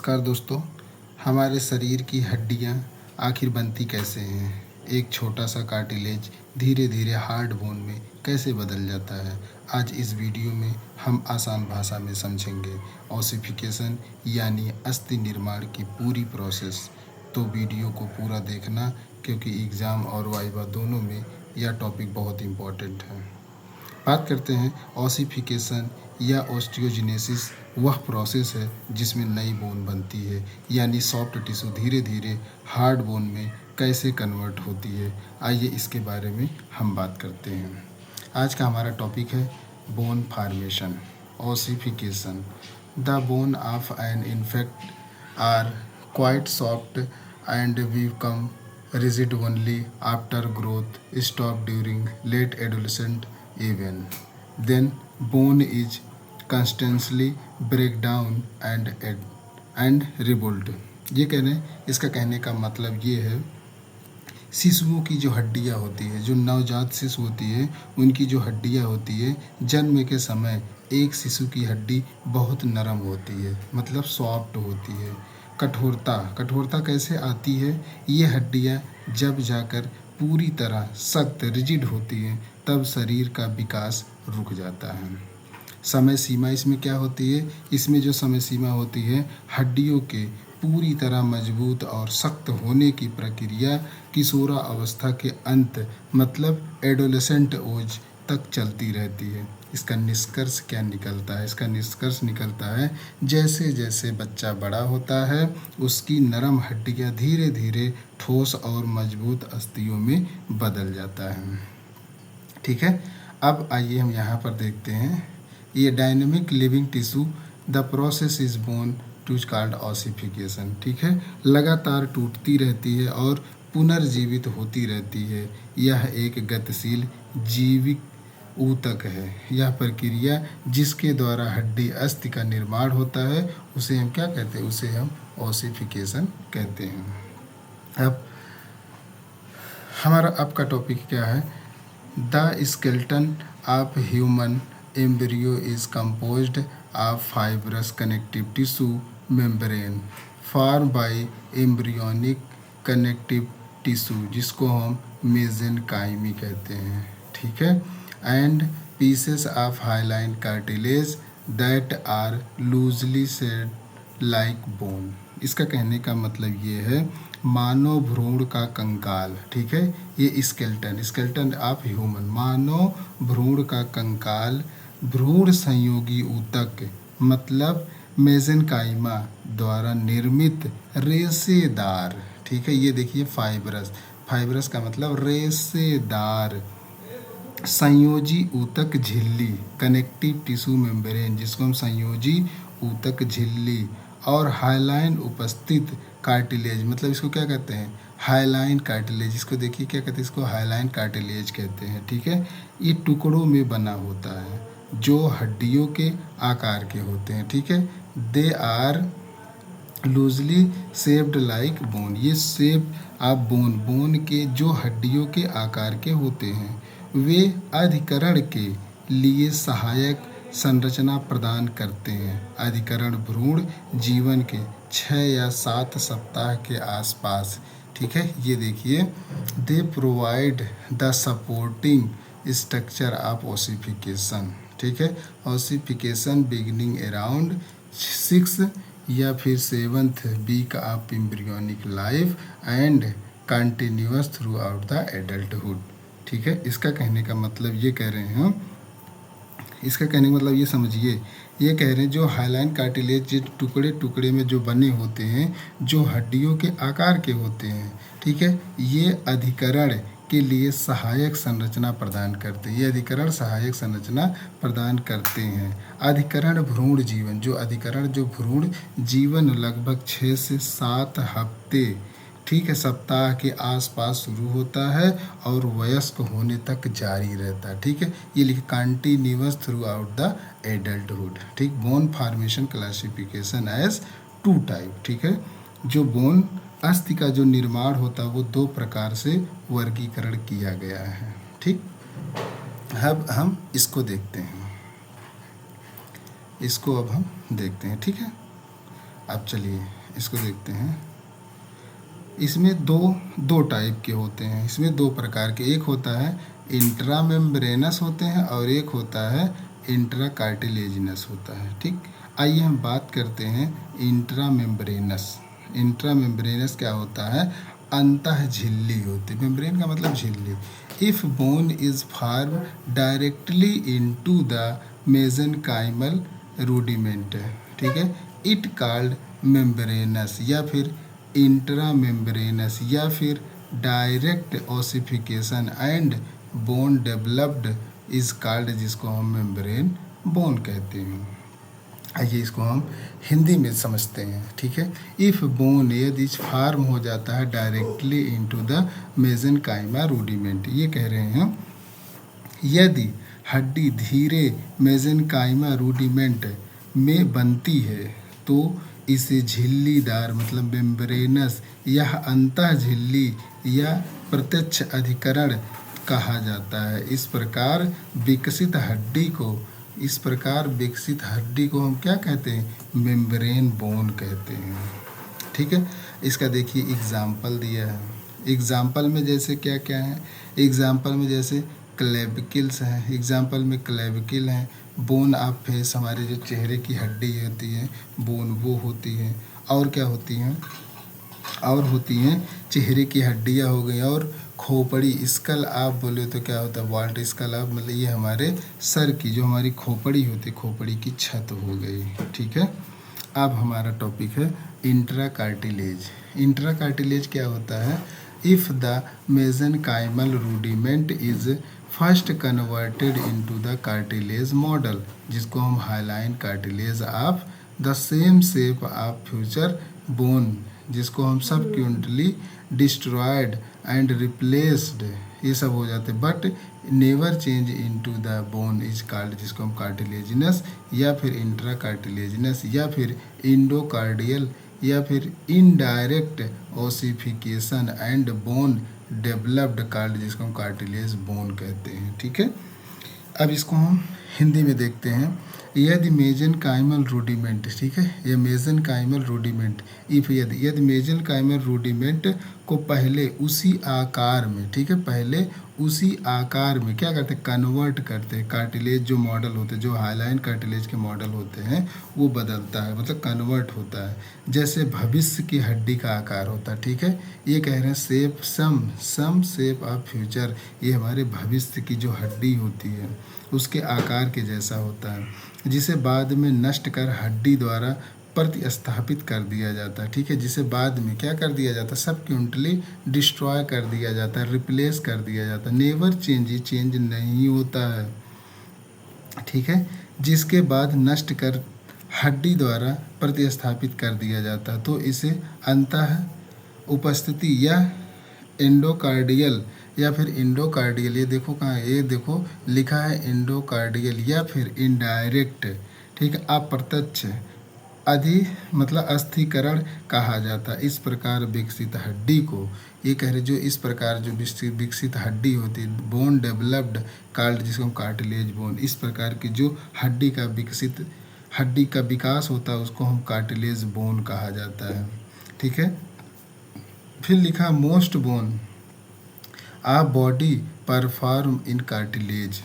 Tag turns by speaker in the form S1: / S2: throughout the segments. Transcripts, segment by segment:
S1: नमस्कार दोस्तों। हमारे शरीर की हड्डियाँ आखिर बनती कैसे हैं? एक छोटा सा कार्टिलेज धीरे धीरे हार्ड बोन में कैसे बदल जाता है? आज इस वीडियो में हम आसान भाषा में समझेंगे ऑसिफिकेशन यानी अस्थि निर्माण की पूरी प्रोसेस। तो वीडियो को पूरा देखना, क्योंकि एग्ज़ाम और वाइवा दोनों में यह टॉपिक बहुत इम्पोर्टेंट है। बात करते हैं ऑसिफिकेशन या ऑस्टियोजेनेसिस। वह प्रोसेस है जिसमें नई बोन बनती है, यानी सॉफ्ट टिश्यू धीरे धीरे हार्ड बोन में कैसे कन्वर्ट होती है। आइए इसके बारे में हम बात करते हैं। आज का हमारा टॉपिक है bone formation, ossification. The bone of an infant are quite soft and become rigid only after growth stop during late adolescent even. Then bone is constantly break down and rebuild. ये इसका कहने का मतलब ये है, शिशुओं की जो हड्डियाँ होती है, जो नवजात शिशु होती है, उनकी जो हड्डियाँ होती है, जन्म के समय एक शिशु की हड्डी बहुत नरम होती है, मतलब सॉफ्ट होती है। कठोरता कैसे आती है? ये हड्डियाँ जब जाकर पूरी तरह सख्त रिजिड होती हैं, तब शरीर का विकास रुक जाता है। समय सीमा इसमें क्या होती है? इसमें जो समय सीमा होती है, हड्डियों के पूरी तरह मजबूत और सख्त होने की प्रक्रिया किशोरा अवस्था के अंत, मतलब एडोलेसेंट एज तक चलती रहती है। इसका निष्कर्ष क्या निकलता है? इसका निष्कर्ष निकलता है, जैसे जैसे बच्चा बड़ा होता है, उसकी नरम हड्डियाँ धीरे धीरे ठोस और मजबूत अस्थियों में बदल जाता है। ठीक है, अब आइए हम यहाँ पर देखते हैं, ये dynamic living tissue, the process is bone to called ossification. ठीक है, लगातार टूटती रहती है और पुनर्जीवित होती रहती है। यह एक गतिशील जीविक ऊतक है। यह प्रक्रिया जिसके द्वारा हड्डी अस्थि का निर्माण होता है, उसे हम क्या कहते हैं? उसे हम ऑसिफिकेशन कहते हैं। अब हमारा अब का टॉपिक क्या है? The skeleton of human embryo is composed of fibrous connective tissue membrane form by embryonic connective tissue, जिसको हम मेसेनकाइमी कहते हैं। ठीक है, and pieces of hyaline cartilage that are loosely said like bone. इसका कहने का मतलब ये है, मानव भ्रूण का कंकाल। ठीक है, ये स्केलेटन ऑफ ह्यूमन, मानव भ्रूण का कंकाल भ्रूण संयोगी ऊतक, मतलब मेसेनकाइमा द्वारा निर्मित रेशेदार। ठीक है, ये देखिए फाइब्रस का मतलब रेशेदार संयोजी ऊतक झिल्ली, कनेक्टिव टिश्यू मेम्ब्रेन, जिसको हम संयोजी ऊतक झिल्ली, और हाइलाइन उपस्थित कार्टिलेज, मतलब इसको क्या कहते हैं? Hyaline cartilage. इसको देखिए क्या कहते हैं? इसको हाइलाइन कार्टिलेज कहते हैं। ठीक है, ये टुकड़ों में बना होता है जो हड्डियों के आकार के होते हैं। ठीक है, they are loosely shaped like bone. ये शेप ऑफ बोन के जो हड्डियों के आकार के होते हैं, वे अधिकरण के लिए सहायक संरचना प्रदान करते हैं। अधिकरण भ्रूण जीवन के 6 या 7 सप्ताह के आसपास। ठीक है, ये देखिए, they provide the supporting structure of ossification. ठीक है, ऑसिफिकेशन बिगिनिंग अराउंड 6 या फिर 7th week of embryonic life and continuous throughout the adulthood. ठीक है, इसका कहने का मतलब ये कह रहे हैं, इसका कहने का मतलब ये समझिए, ये कह रहे हैं जो हाइलाइन कार्टिलेज टुकड़े टुकड़े में जो बने होते हैं, जो हड्डियों के आकार के होते हैं, ठीक है, ये अधिकरण के लिए सहायक संरचना प्रदान करते हैं। ये अधिकरण सहायक संरचना प्रदान करते हैं। अधिकरण भ्रूण जीवन, जो भ्रूण जीवन लगभग 6 से 7 हफ्ते, ठीक है, सप्ताह के आसपास शुरू होता है और वयस्क होने तक जारी रहता है। ठीक है, ये लिखे continuous throughout the adulthood. ठीक, bone formation classification as 2 type. ठीक है, जो बोन अस्थि का जो निर्माण होता है, वो 2 प्रकार से वर्गीकरण किया गया है। ठीक, अब हम इसको देखते हैं, ठीक है। अब चलिए इसको देखते हैं। इसमें दो टाइप के होते हैं, इसमें दो प्रकार के, एक होता है इंट्रा मेम्ब्रेनस होते हैं और एक होता है इंट्रा कार्टिलेजिनस होता है। ठीक, आइए हम बात करते हैं इंट्रा मेम्ब्रेनस। इंट्रा मेम्ब्रेनस क्या होता है? अंतः झिल्ली होती है। मेम्ब्रेन का मतलब झिल्ली। If bone is form directly into the mesenchymal rudiment, ठीक है, इट कॉल्ड मेम्ब्रेनस या फिर इंट्रा मेम्ब्रेनस या फिर direct ossification and bone developed is called, जिसको हम मेम्ब्रेन बोन कहते हैं। आइए इसको हम हिंदी में समझते हैं। ठीक है, इफ बोन यदि फॉर्म हो जाता है डायरेक्टली इनटू द मेसेनकाइमा रूडिमेंट, ये कह रहे हैं यदि हड्डी धीरे मेसेनकाइमा रूडिमेंट में बनती है तो इसे झिल्लीदार मतलब मेम्ब्रेनस या अंतः झिल्ली या प्रत्यक्ष अधिकरण कहा जाता है। इस प्रकार विकसित हड्डी को हम क्या कहते हैं? मेम्ब्रेन बोन कहते हैं। ठीक है, इसका देखिए एग्जाम्पल दिया है। एग्जाम्पल में जैसे क्या क्या है? एग्जाम्पल में जैसे क्लेविकल्स हैं, एग्जाम्पल में क्लेविकल हैं। बोन ऑफ फेस, हमारे जो चेहरे की हड्डी होती है बोन, वो होती है। और क्या होती हैं? और होती हैं चेहरे की हड्डियाँ हो गई, और खोपड़ी, स्कल आप बोले तो क्या होता है? वाल्ट स्कल आप, मतलब ये हमारे सर की जो हमारी खोपड़ी होती है, खोपड़ी की छत हो गई। ठीक है, अब हमारा टॉपिक है इंट्रा कार्टिलेज। इंट्रा कार्टिलेज क्या होता है? If the mesenchymal rudiment is first converted into the cartilage model, जिसको हम hyaline cartilage of the same shape of future bone, जिसको हम सबक्यूटेंटली डिस्ट्रॉयड एंड रिप्लेस्ड, ये सब हो जाते, but never change into the bone is called, जिसको हम कार्टिलेजिनस या फिर इंट्रा कार्टिलेजिनस या फिर इंडोकार्डियल या फिर indirect ossification and bone developed called, जिसको हम कार्टिलेज बोन कहते हैं। ठीक है, अब इसको हम हिंदी में देखते हैं। यदि मेसेनकाइमल रूडिमेंट, ठीक है, ये मेसेनकाइमल रूडिमेंट, इफ यदि मेसेनकाइमल रूडिमेंट को पहले उसी आकार में, ठीक है, पहले उसी आकार में क्या करते हैं? कन्वर्ट करते हैं। कार्टिलेज जो मॉडल होते हैं, जो हाइलाइन कार्टिलेज के मॉडल होते हैं, वो बदलता है, मतलब कन्वर्ट होता है, जैसे भविष्य की हड्डी का आकार होता है। ठीक है, ये कह रहे हैं shape some shape of future, ये हमारे भविष्य की जो हड्डी होती है उसके आकार के जैसा होता है, जिसे बाद में नष्ट कर हड्डी द्वारा प्रतिस्थापित कर दिया जाता है। ठीक है, जिसे बाद में क्या कर दिया जाता है? सबक्यूटेंटली डिस्ट्रॉय कर दिया जाता है, रिप्लेस कर दिया जाता है। नेवर चेंज नहीं होता है। ठीक है, जिसके बाद नष्ट कर हड्डी द्वारा प्रतिस्थापित कर दिया जाता है, तो इसे अंतः उपस्थिति या एंडोकार्डियल या फिर इंडोकार्डियल, ये देखो कहाँ है? ये देखो लिखा है इंडोकार्डियल या फिर इनडायरेक्ट, ठीक है, अप्रत्यक्ष मतलब अस्थिकरण कहा जाता है। इस प्रकार विकसित हड्डी को, ये कह रहे जो इस प्रकार जो विकसित हड्डी होती है बोन डेवलप्ड कॉल्ड, जिसको हम कार्टिलेज बोन, इस प्रकार की जो हड्डी का विकास होता है उसको हम कार्टिलेज बोन कहा जाता है। ठीक है, फिर लिखा most bone a body perform in cartilage.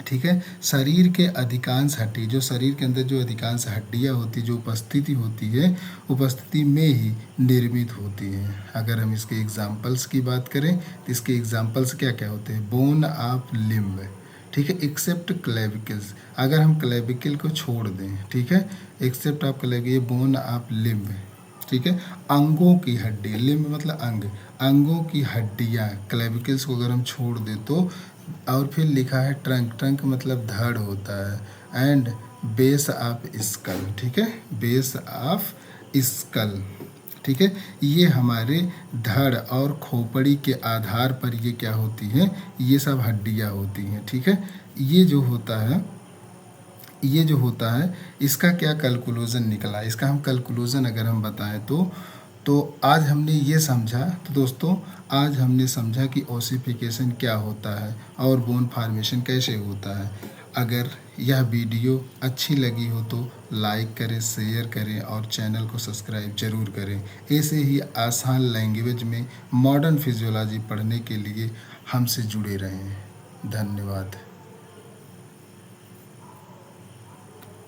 S1: ठीक है, शरीर के अधिकांश हड्डी, जो शरीर के अंदर जो अधिकांश हड्डियाँ होती, जो उपस्थिति में ही निर्मित होती हैं। अगर हम इसके एग्जाम्पल्स की बात करें तो इसके एग्जाम्पल्स क्या क्या होते हैं? बोन ऑफ लिम्ब, ठीक है, एक्सेप्ट क्लेविकल्स, अगर हम क्लेविकल को छोड़ दें, ठीक है, एक्सेप्ट ऑफ क्लेविकल, ये बोन ऑफ लिम्ब, ठीक है, अंगों की हड्डी, लिम्ब मतलब अंग, अंगों की हड्डियाँ, क्लेविकल्स को अगर हम छोड़ दें तो, और फिर लिखा है ट्रंक मतलब धड़ होता है, एंड बेस ऑफ स्कल, ठीक है, बेस ऑफ स्कल, ठीक है, ये हमारे धड़ और खोपड़ी के आधार पर ये क्या होती हैं? ये सब हड्डियाँ होती हैं। ठीक है, ये जो होता है इसका क्या कैलकुलेशन निकला? इसका हम कैलकुलेशन अगर हम बताएं तो आज हमने ये समझा, तो दोस्तों आज हमने समझा कि ओसिफिकेशन क्या होता है और बोन फॉर्मेशन कैसे होता है। अगर यह वीडियो अच्छी लगी हो तो लाइक करें, शेयर करें और चैनल को सब्सक्राइब ज़रूर करें। ऐसे ही आसान लैंग्वेज में मॉडर्न फिजियोलॉजी पढ़ने के लिए हमसे जुड़े रहें। धन्यवाद।